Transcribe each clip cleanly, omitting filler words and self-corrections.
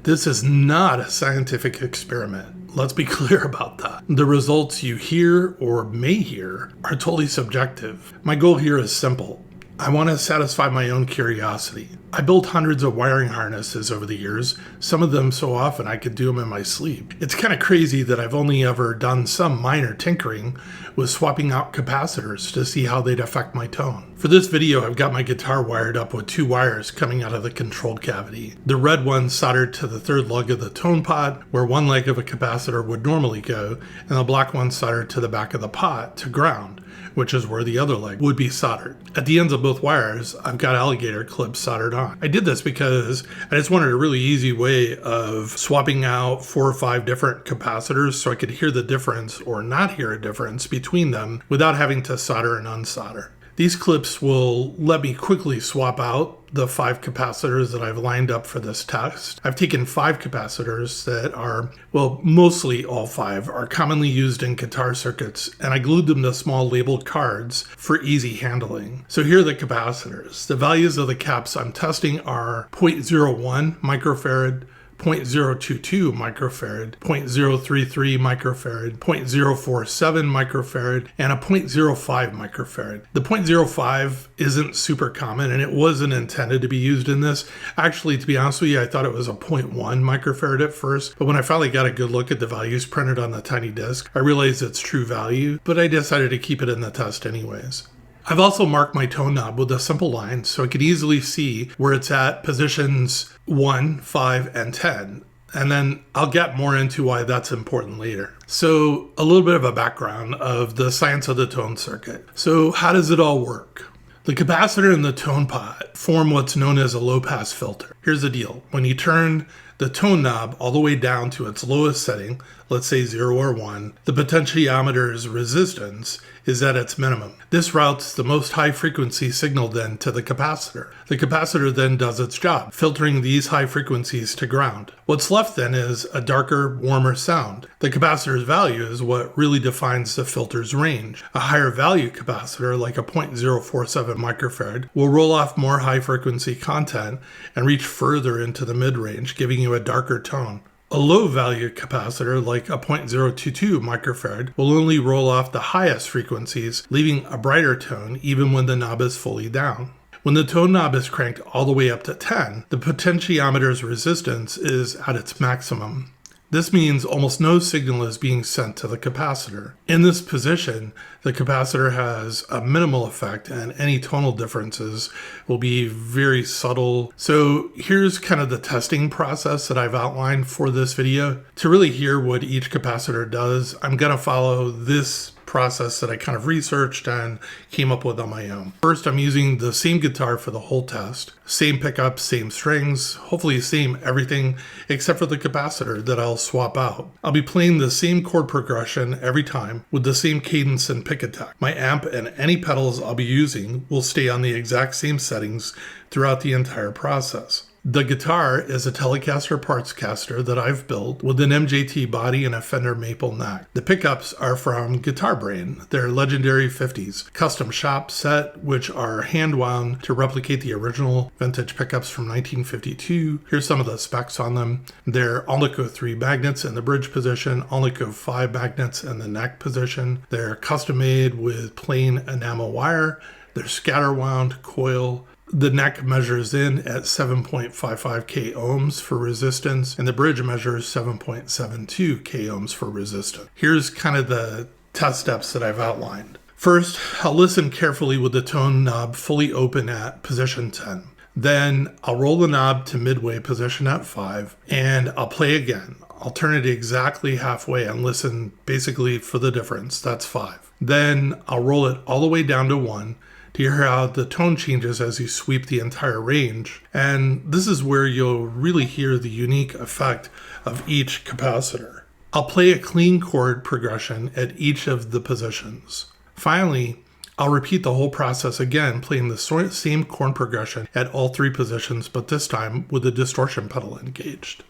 This is not a scientific experiment. Let's be clear about that. The results you hear or may hear are totally subjective. My goal here is simple. I want to satisfy my own curiosity. I built hundreds of wiring harnesses over the years, some of them so often I could do them in my sleep. It's kind of crazy that I've only ever done some minor tinkering with swapping out capacitors to see how they'd affect my tone. For this video, I've got my guitar wired up with 2 wires coming out of the control cavity. The red one soldered to the 3rd lug of the tone pot, where one leg of a capacitor would normally go, and the black one soldered to the back of the pot to ground, which is where the other leg would be soldered. At the ends of both wires, I've got alligator clips soldered on. I did this because I just wanted a really easy way of swapping out 4 or 5 different capacitors so I could hear the difference or not hear a difference between them without having to solder and unsolder. These clips will let me quickly swap out the 5 capacitors that I've lined up for this test. I've taken 5 capacitors that are, well, mostly all 5 are commonly used in guitar circuits, and I glued them to small labeled cards for easy handling. So here are the capacitors. The values of the caps I'm testing are 0.01 microfarad, 0.022 microfarad, 0.033 microfarad, 0.047 microfarad, and a 0.05 microfarad. The 0.05 isn't super common, and it wasn't intended to be used in this. Actually, to be honest with you, I thought it was a 0.1 microfarad at first, but when I finally got a good look at the values printed on the tiny disc, I realized its true value, but I decided to keep it in the test anyways. I've also marked my tone knob with a simple line so I could easily see where it's at positions 1, 5, and 10. And then I'll get more into why that's important later. So a little bit of a background of the science of the tone circuit. So how does it all work? The capacitor and the tone pot form what's known as a low-pass filter. Here's the deal. When you turn the tone knob all the way down to its lowest setting, let's say 0 or 1, the potentiometer's resistance is at its minimum. This routes the most high frequency signal then to the capacitor. The capacitor then does its job, filtering these high frequencies to ground. What's left then is a darker, warmer sound. The capacitor's value is what really defines the filter's range. A higher value capacitor, like a 0.047 microfarad, will roll off more high frequency content and reach further into the mid-range, giving you a darker tone. A low value capacitor, like a 0.022 microfarad, will only roll off the highest frequencies, leaving a brighter tone even when the knob is fully down. When the tone knob is cranked all the way up to 10, the potentiometer's resistance is at its maximum. This means almost no signal is being sent to the capacitor. In this position, the capacitor has a minimal effect and any tonal differences will be very subtle. So here's kind of the testing process that I've outlined for this video. To really hear what each capacitor does, I'm going to follow this process that I kind of researched and came up with on my own. First, I'm using the same guitar for the whole test. Same pickups, same strings, hopefully same everything except for the capacitor that I'll swap out. I'll be playing the same chord progression every time with the same cadence and pick attack. My amp and any pedals I'll be using will stay on the exact same settings throughout the entire process. The guitar is a Telecaster parts caster that I've built with an MJT body and a Fender maple neck. The pickups are from Guitar Brain. They're legendary 50s custom shop set, which are hand wound to replicate the original vintage pickups from 1952. Here's some of the specs on them. They're Alnico 3 magnets in the bridge position, Alnico 5 magnets in the neck position. They're custom made with plain enamel wire. They're scatter wound coil. The neck measures in at 7.55 k ohms for resistance, and the bridge measures 7.72 k ohms for resistance. Here's kind of the test steps that I've outlined. First, I'll listen carefully with the tone knob fully open at position 10. Then I'll roll the knob to midway position at 5, and I'll play again. I'll turn it exactly halfway and listen basically for the difference. That's 5. Then I'll roll it all the way down to 1. To hear how the tone changes as you sweep the entire range. And this is where you'll really hear the unique effect of each capacitor. I'll play a clean chord progression at each of the positions. Finally, I'll repeat the whole process again, playing the same chord progression at all 3 positions, but this time with the distortion pedal engaged.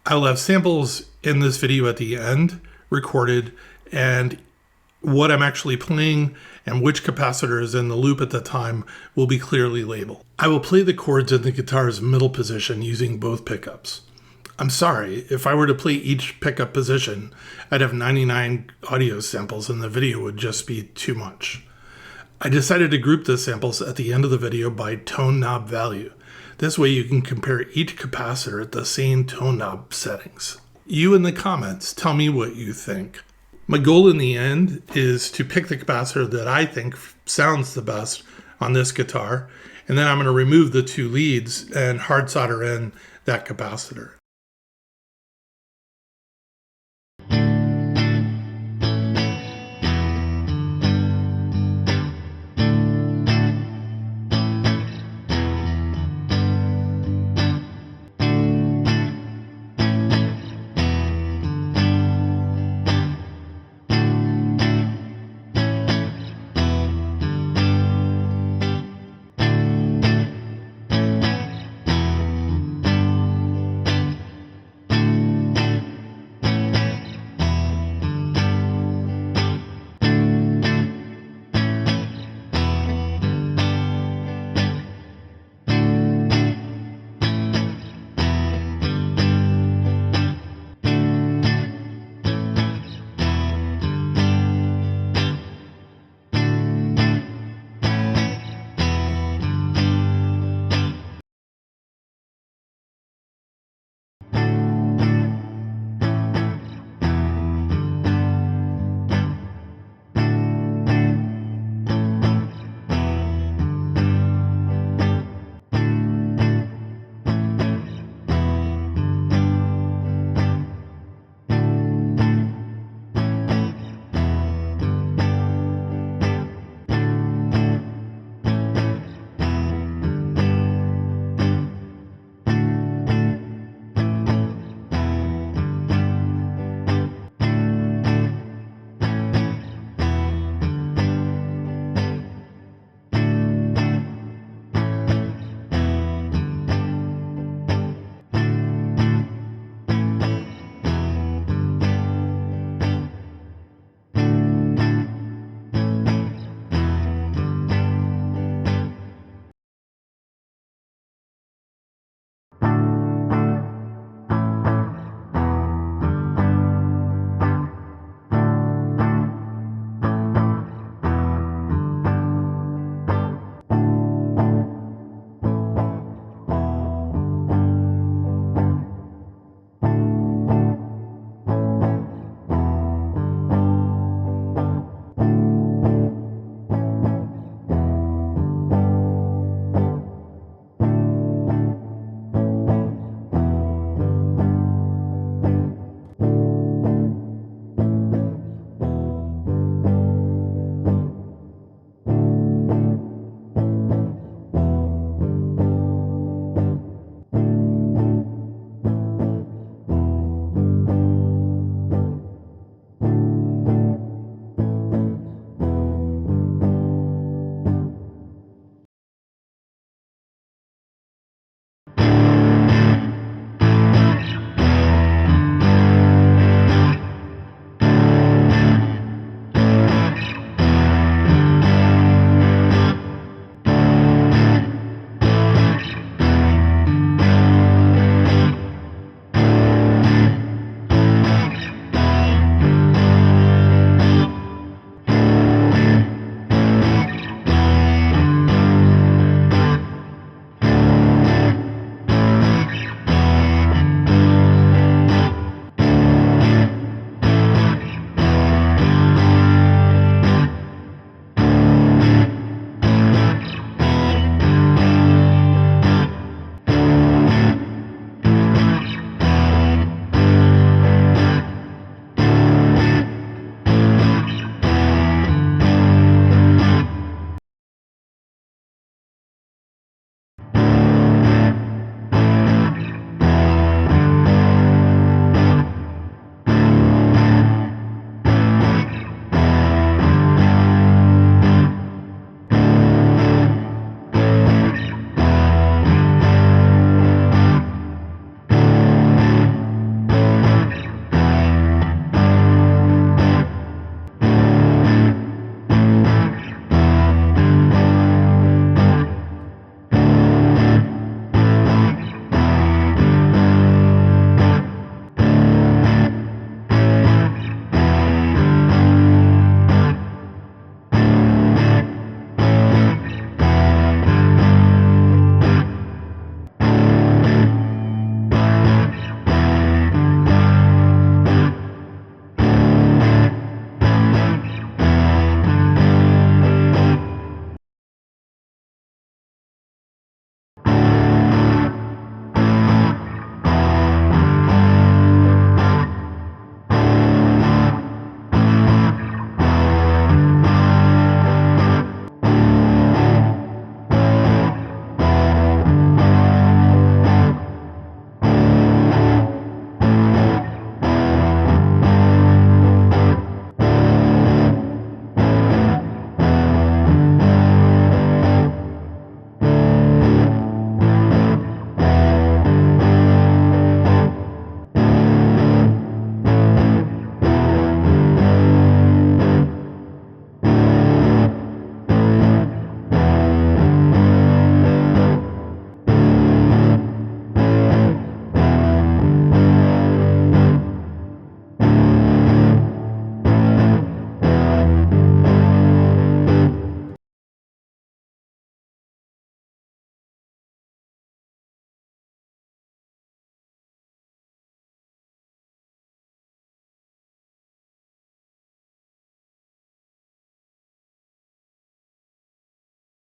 I'll have samples in this video at the end, recorded, and what I'm actually playing and which capacitor is in the loop at the time will be clearly labeled. I will play the chords in the guitar's middle position using both pickups. I'm sorry, if I were to play each pickup position, I'd have 99 audio samples and the video would just be too much. I decided to group the samples at the end of the video by tone knob value. This way you can compare each capacitor at the same tone knob settings. You in the comments, tell me what you think. My goal in the end is to pick the capacitor that I think sounds the best on this guitar, and then I'm going to remove the two leads and hard solder in that capacitor.